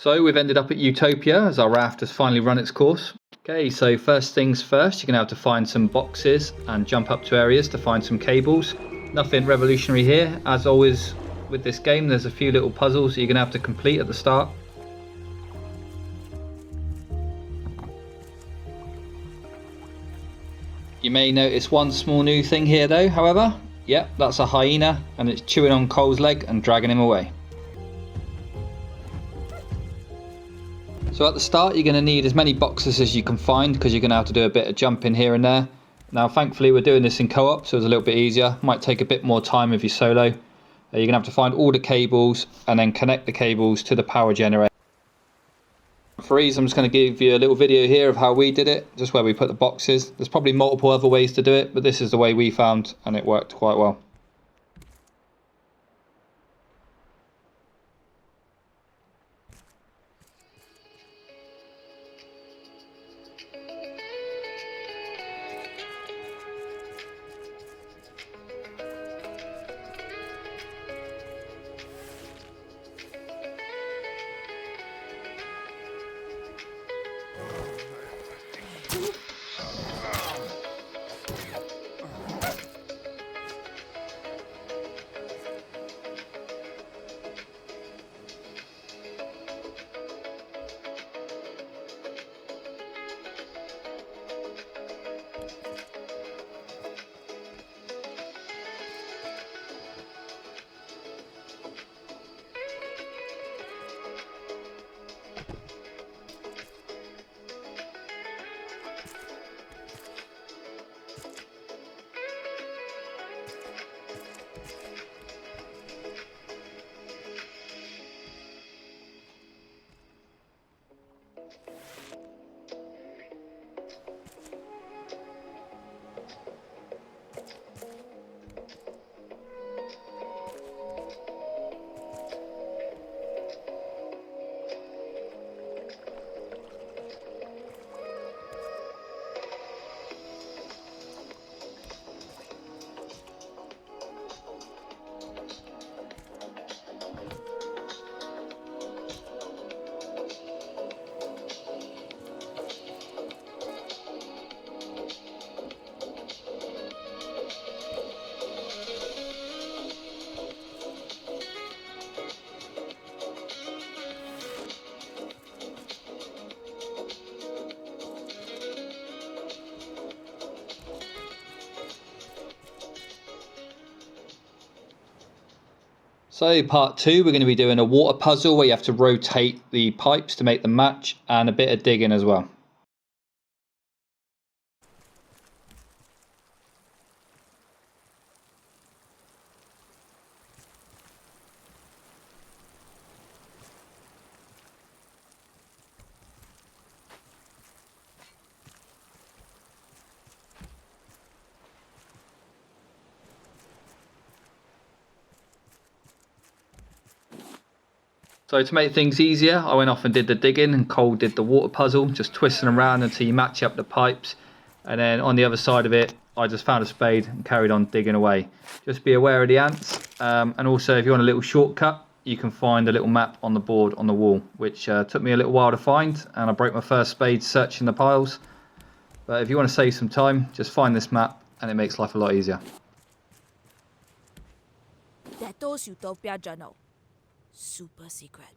So we've ended up at Utopia as our raft has finally run its course. Okay, so first things first, you're going to have to find some boxes and jump up to areas to find some cables. Nothing revolutionary here. As always with this game, there's a few little puzzles that you're going to have to complete at the start. You may notice one small new thing here though, however. Yep, that's a hyena and it's chewing on Cole's leg and dragging him away. So at the start you're going to need as many boxes as you can find because you're going to have to do a bit of jumping here and there. Now thankfully we're doing this in co-op, so it's a little bit easier. Might take a bit more time if you're solo. You're going to have to find all the cables and then connect the cables to the power generator. For ease, I'm just going to give you a little video here of how we did it, just where we put the boxes. There's probably multiple other ways to do it, but this is the way we found and it worked quite well. So part 2, we're going to be doing a water puzzle where you have to rotate the pipes to make them match and a bit of digging as well. So to make things easier, I went off and did the digging and Cole did the water puzzle, just twisting around until you match up the pipes. And then on the other side of it, I just found a spade and carried on digging away. Just be aware of the ants. And also if you want a little shortcut, you can find a little map on the board on the wall, which took me a little while to find. And I broke my first spade searching the piles. But if you want to save some time, just find this map and it makes life a lot easier. Raft Utopia journal. Super secret.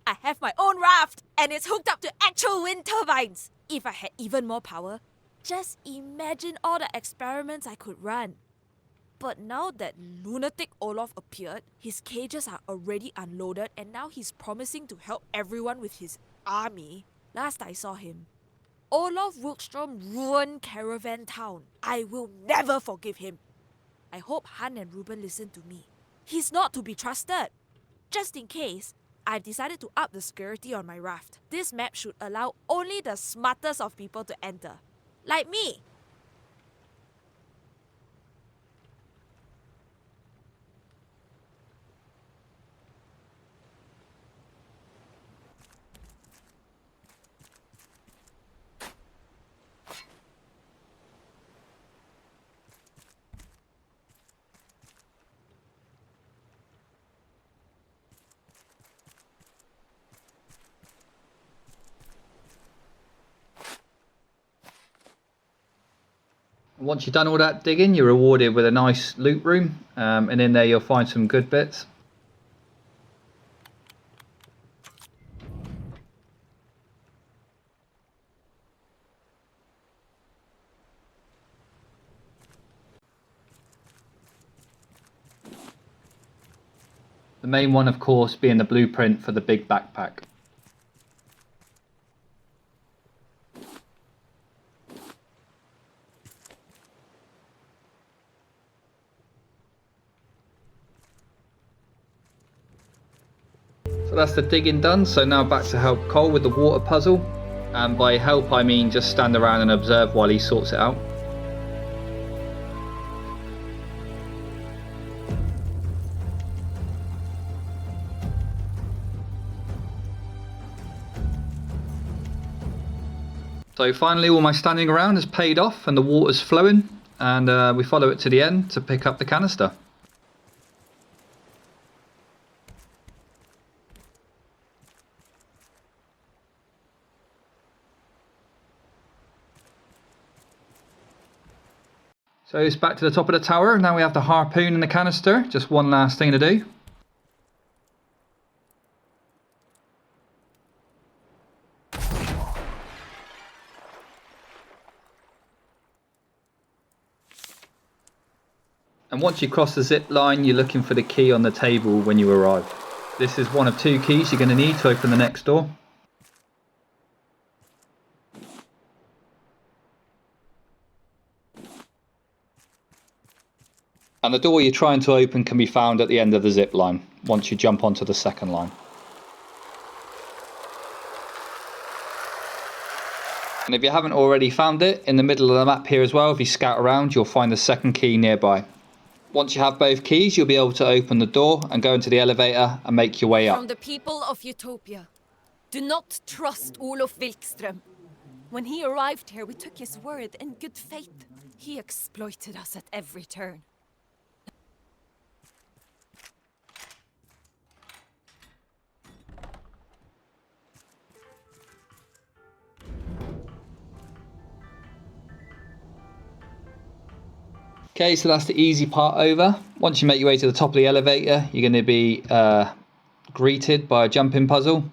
I have my own raft and it's hooked up to actual wind turbines. If I had even more power, just imagine all the experiments I could run. But now that lunatic Olaf appeared, his cages are already unloaded and now he's promising to help everyone with his army. Last I saw him, Olaf Wilkstrom ruined Caravan Town. I will never forgive him. I hope Han and Ruben listen to me. He's not to be trusted. Just in case, I've decided to up the security on my raft. This map should allow only the smartest of people to enter. Like me! Once you've done all that digging, you're rewarded with a nice loot room, and in there you'll find some good bits. The main one, of course, being the blueprint for the big backpack. So that's the digging done, so now back to help Cole with the water puzzle. And by help I mean just stand around and observe while he sorts it out. So finally all my standing around has paid off and the water's flowing, and we follow it to the end to pick up the canister. So it's back to the top of the tower. Now we have the harpoon and the canister. Just one last thing to do. And once you cross the zip line, you're looking for the key on the table when you arrive. This is one of two keys you're going to need to open the next door. And the door you're trying to open can be found at the end of the zip line, once you jump onto the second line. And if you haven't already found it, in the middle of the map here as well, if you scout around, you'll find the second key nearby. Once you have both keys, you'll be able to open the door and go into the elevator and make your way up. From the people of Utopia, do not trust Olof Wilkström. When he arrived here, we took his word in good faith. He exploited us at every turn. Okay, so that's the easy part over. Once you make your way to the top of the elevator, you're going to be greeted by a jumping puzzle,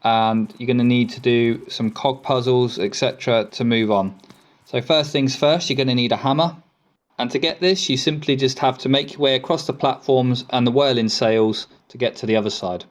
and you're going to need to do some cog puzzles, etc. to move on. So first things first, you're going to need a hammer. And to get this, you simply just have to make your way across the platforms and the whirling sails to get to the other side.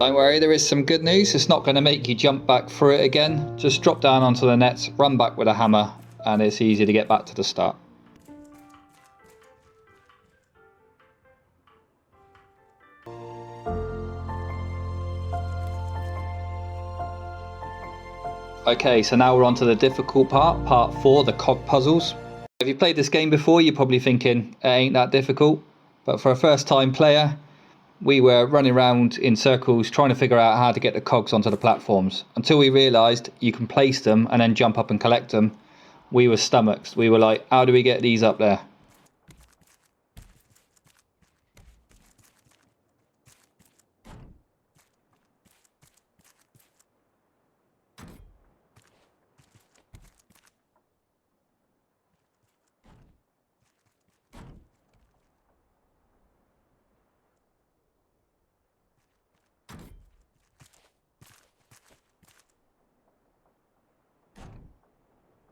Don't worry, there is some good news. It's not going to make you jump back through it again. Just drop down onto the nets, run back with a hammer, and it's easy to get back to the start. Okay, so now we're on to the difficult part 4, the cog puzzles. If you played this game before, you're probably thinking it ain't that difficult. But for a first time player, we were running around in circles trying to figure out how to get the cogs onto the platforms. Until we realised you can place them and then jump up and collect them, we were stomachs. We were like, how do we get these up there?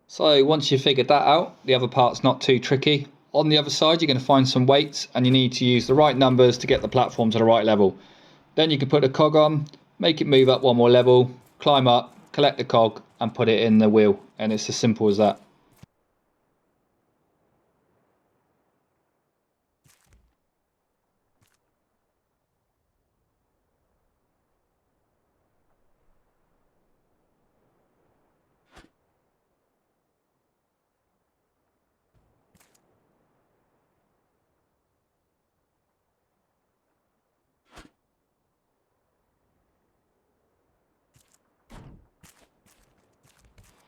So once you've figured that out, the other part's not too tricky. On the other side, you're going to find some weights, and you need to use the right numbers to get the platform to the right level. Then you can put a cog on, make it move up one more level, climb up, collect the cog, and put it in the wheel. And it's as simple as that.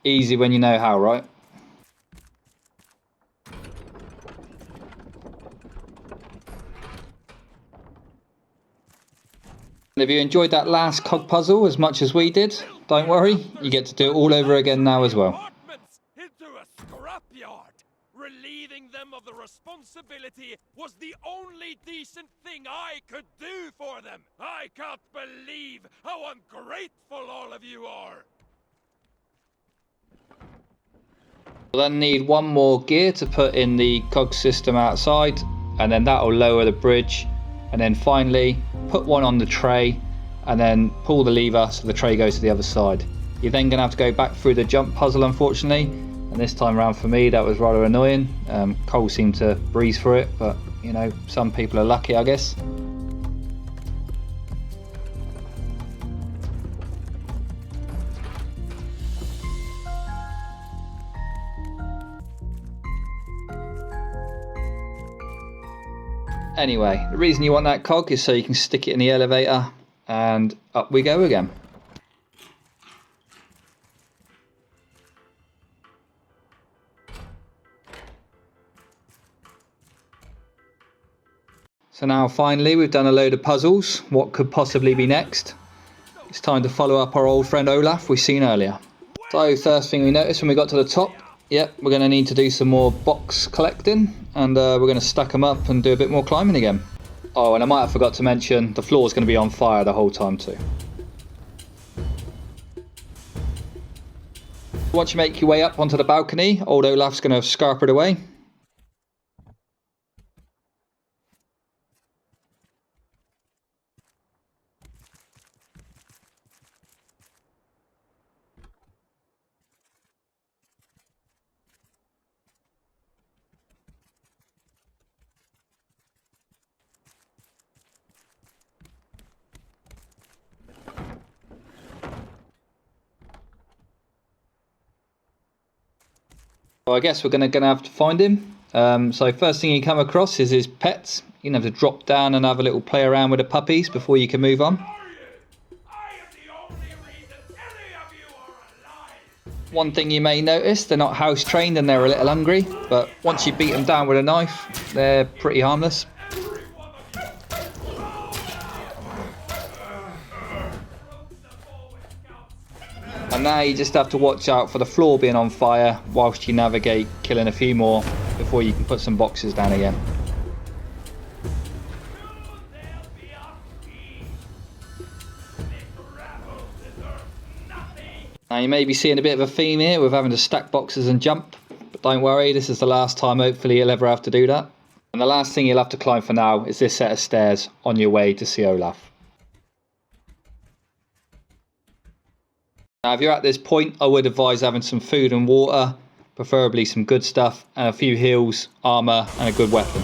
Easy when you know how, right? And if you enjoyed that last cog puzzle as much as we did, don't worry, you get to do it all over again now as well. Into a scrapyard. Relieving them of the responsibility was the only decent thing I could do for them. I can't believe how ungrateful all of you are. We'll then need one more gear to put in the cog system outside, and then that'll lower the bridge. And then finally, put one on the tray and then pull the lever so the tray goes to the other side. You're then going to have to go back through the jump puzzle, unfortunately. And this time around for me, that was rather annoying. Cole seemed to breeze through it, but you know, some people are lucky, I guess. Anyway, the reason you want that cog is so you can stick it in the elevator and up we go again. So now finally we've done a load of puzzles. What could possibly be next? It's time to follow up our old friend Olaf we've seen earlier. So first thing we noticed when we got to the top, yep, we're going to need to do some more box collecting, and we're going to stack them up and do a bit more climbing again. Oh, and I might have forgot to mention, the floor is going to be on fire the whole time too. Once you make your way up onto the balcony, old Olaf's going to scarper it away. Well, I guess we're going to have to find him. So first thing you come across is his pets. You're going to have to drop down and have a little play around with the puppies before you can move on. One thing you may notice, they're not house trained and they're a little hungry, but once you beat them down with a knife, they're pretty harmless. And now you just have to watch out for the floor being on fire whilst you navigate, killing a few more before you can put some boxes down again. Now you may be seeing a bit of a theme here with having to stack boxes and jump, but don't worry, this is the last time hopefully you'll ever have to do that. And the last thing you'll have to climb for now is this set of stairs on your way to see Olaf. Now if you're at this point, I would advise having some food and water, preferably some good stuff, and a few heals, armour and a good weapon.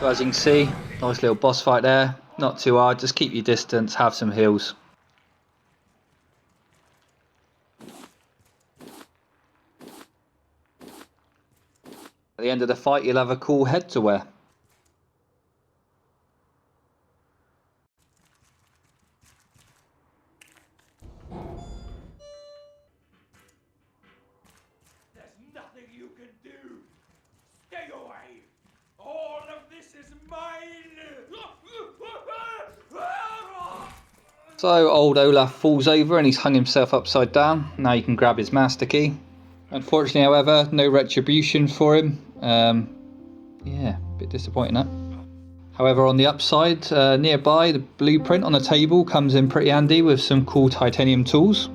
So as you can see, nice little boss fight there, not too hard, just keep your distance, have some heals. At the end of the fight you'll have a cool head to wear. There's nothing you can do. Stay away. All of this is mine! So old Olaf falls over and he's hung himself upside down. Now you can grab his master key. Unfortunately, however, no retribution for him. Yeah, a bit disappointing that. However, on the upside, nearby, the blueprint on the table comes in pretty handy with some cool titanium tools.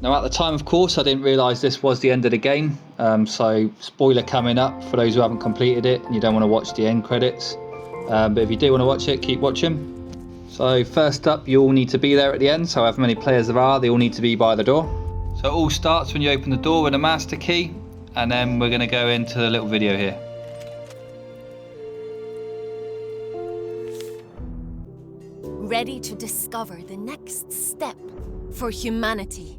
Now at the time, of course, I didn't realise this was the end of the game, so spoiler coming up for those who haven't completed it and you don't want to watch the end credits. But if you do want to watch it, keep watching. So first up, you all need to be there at the end, so however many players there are, they all need to be by the door. So it all starts when you open the door with a master key, and then we're going to go into the little video here. Ready to discover the next step for humanity.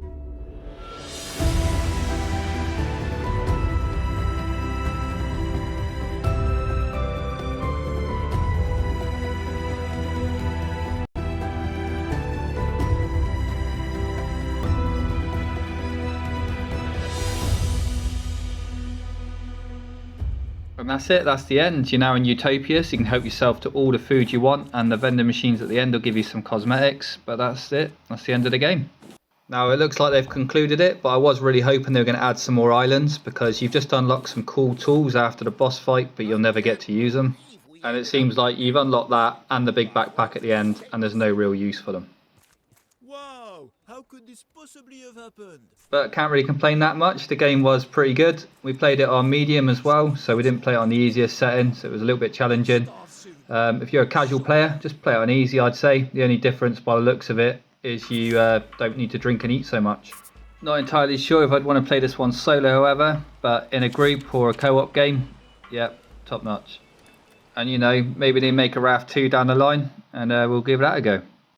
And that's it, that's the end. You're now in Utopia, so you can help yourself to all the food you want, and the vending machines at the end will give you some cosmetics, but that's it, that's the end of the game. Now it looks like they've concluded it, but I was really hoping they were going to add some more islands, because you've just unlocked some cool tools after the boss fight, but you'll never get to use them. And it seems like you've unlocked that and the big backpack at the end, and there's no real use for them. Wow, how could this possibly have happened? But can't really complain that much. The game was pretty good. We played it on medium as well, so we didn't play it on the easiest setting, so it was a little bit challenging. If you're a casual player, just play it on easy, I'd say. The only difference by the looks of it is you don't need to drink and eat so much. Not entirely sure if I'd want to play this one solo, however, but in a group or a co-op game, yep, top notch. And you know, maybe they make a Raft 2 down the line, and we'll give that a go.